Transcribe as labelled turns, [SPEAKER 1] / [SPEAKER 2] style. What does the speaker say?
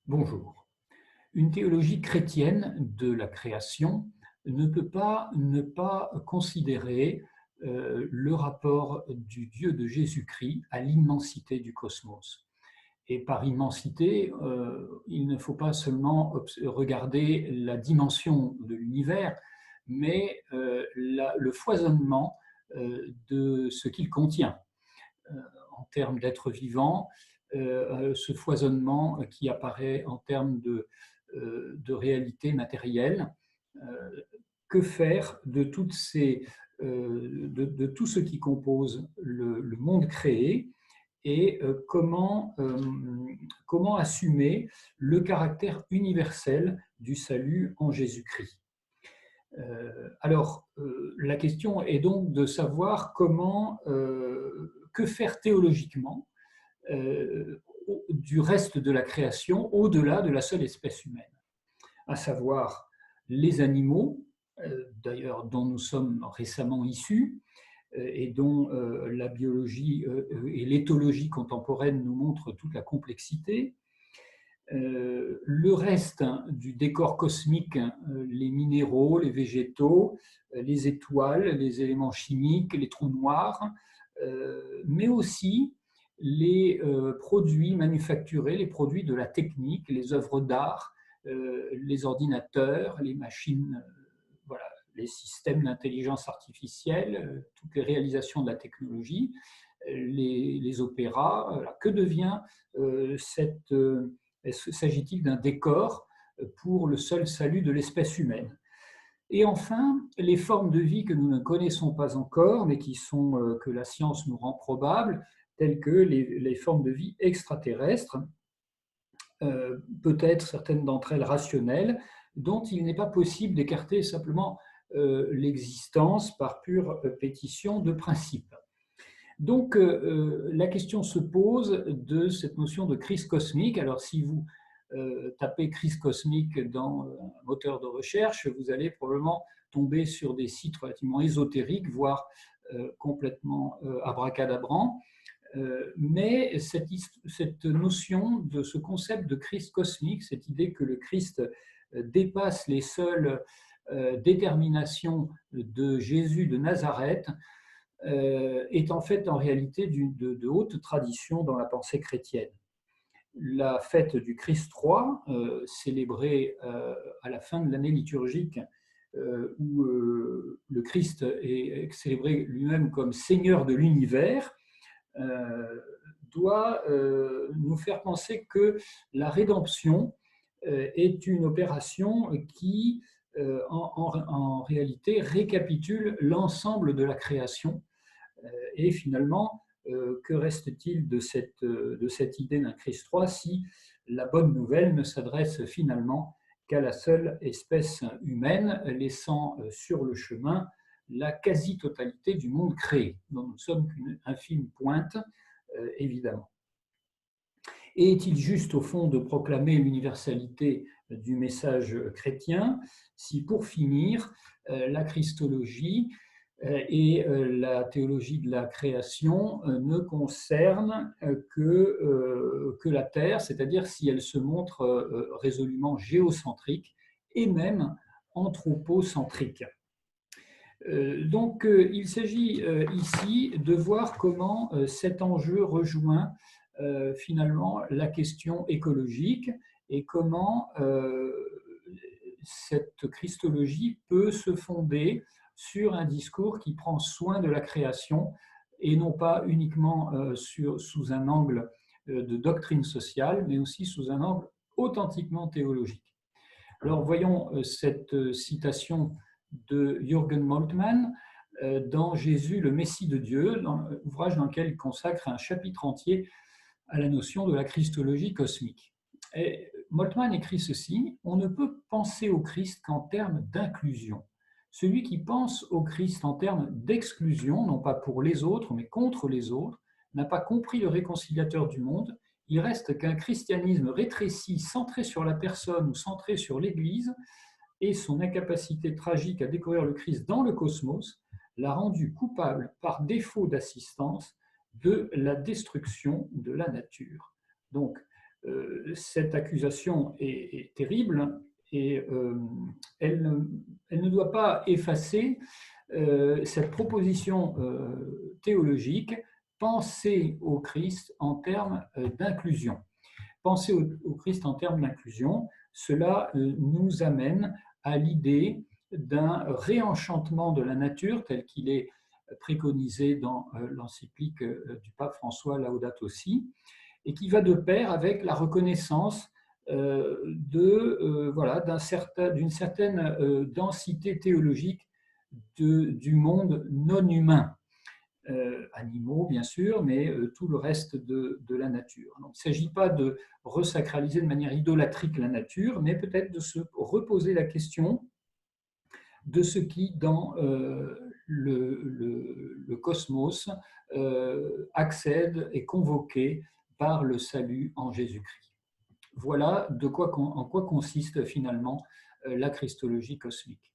[SPEAKER 1] Bonjour. Une théologie chrétienne de la création ne peut pas ne pas considérer le rapport du Dieu de Jésus-Christ à l'immensité du cosmos. Et par immensité, il ne faut pas seulement regarder la dimension de l'univers, mais le foisonnement de ce qu'il contient euh, en termes d'êtres vivants, ce foisonnement qui apparaît en termes de réalité matérielle. Que faire de, de tout ce qui compose le monde créé et comment assumer le caractère universel du salut en Jésus-Christ. La question est donc de savoir que faire théologiquement du reste de la création au-delà de la seule espèce humaine, à savoir les animaux, d'ailleurs dont nous sommes récemment issus et dont la biologie et l'éthologie contemporaine nous montrent toute la complexité. Le reste du décor cosmique, les minéraux, les végétaux, les étoiles, les éléments chimiques, les trous noirs, mais aussi les produits manufacturés, les produits de la technique, les œuvres d'art, les ordinateurs, les machines, voilà, les systèmes d'intelligence artificielle, toutes les réalisations de la technologie, les opéras. Voilà. Que devient cette s'agit-il d'un décor pour le seul salut de l'espèce humaine? Et enfin, les formes de vie que nous ne connaissons pas encore, mais que la science nous rend probables, telles que les formes de vie extraterrestres, peut-être certaines d'entre elles rationnelles, dont il n'est pas possible d'écarter simplement l'existence par pure pétition de principe. Donc, la question se pose de cette notion de crise cosmique. Alors, si vous tapez crise cosmique dans un moteur de recherche, vous allez probablement tomber sur des sites relativement ésotériques, voire complètement abracadabrants. Mais cette notion de ce concept de crise cosmique, cette idée que le Christ dépasse les seules déterminations de Jésus de Nazareth, est en fait en réalité de haute tradition dans la pensée chrétienne. La fête du Christ roi, célébrée à la fin de l'année liturgique, où le Christ est célébré lui-même comme Seigneur de l'univers, doit nous faire penser que la rédemption est une opération qui, en réalité, récapitule l'ensemble de la création. Et finalement, que reste-t-il de cette idée d'un Christ roi si la bonne nouvelle ne s'adresse finalement qu'à la seule espèce humaine, laissant sur le chemin la quasi-totalité du monde créé, dont nous sommes qu'une infime pointe, évidemment. Et est-il juste, au fond, de proclamer l'universalité du message chrétien si, pour finir, la christologie et la théologie de la création ne concernent que la Terre, c'est-à-dire si elle se montre résolument géocentrique et même anthropocentrique. Donc, il s'agit ici de voir comment cet enjeu rejoint finalement la question écologique et comment cette christologie peut se fonder sur un discours qui prend soin de la création et non pas uniquement sous un angle de doctrine sociale, mais aussi sous un angle authentiquement théologique. Alors voyons cette citation de Jürgen Moltmann dans Jésus, le Messie de Dieu, dans l'ouvrage dans lequel il consacre un chapitre entier à la notion de la christologie cosmique. Et Moltmann écrit ceci: on ne peut penser au Christ qu'en termes d'inclusion. Celui qui pense au Christ en termes d'exclusion, non pas pour les autres, mais contre les autres, n'a pas compris le réconciliateur du monde. Il reste qu'un christianisme rétréci, centré sur la personne ou centré sur l'Église, et son incapacité tragique à découvrir le Christ dans le cosmos l'a rendu coupable, par défaut d'assistance, de la destruction de la nature. Donc, cette accusation est terrible et elle, elle ne doit pas effacer cette proposition théologique, penser au Christ en termes d'inclusion. Penser au Christ en termes d'inclusion, cela nous amène à l'idée d'un réenchantement de la nature tel qu'il est préconisé dans l'encyclique du pape François Laudato Si, et qui va de pair avec la reconnaissance voilà, d'une certaine densité théologique du monde non humain. Animaux, bien sûr, mais tout le reste de la nature. Donc, il ne s'agit pas de resacraliser de manière idolâtrique la nature, mais peut-être de se reposer la question de ce qui, dans le cosmos, accède, est convoqué par le salut en Jésus-Christ. Voilà en quoi consiste finalement la christologie cosmique.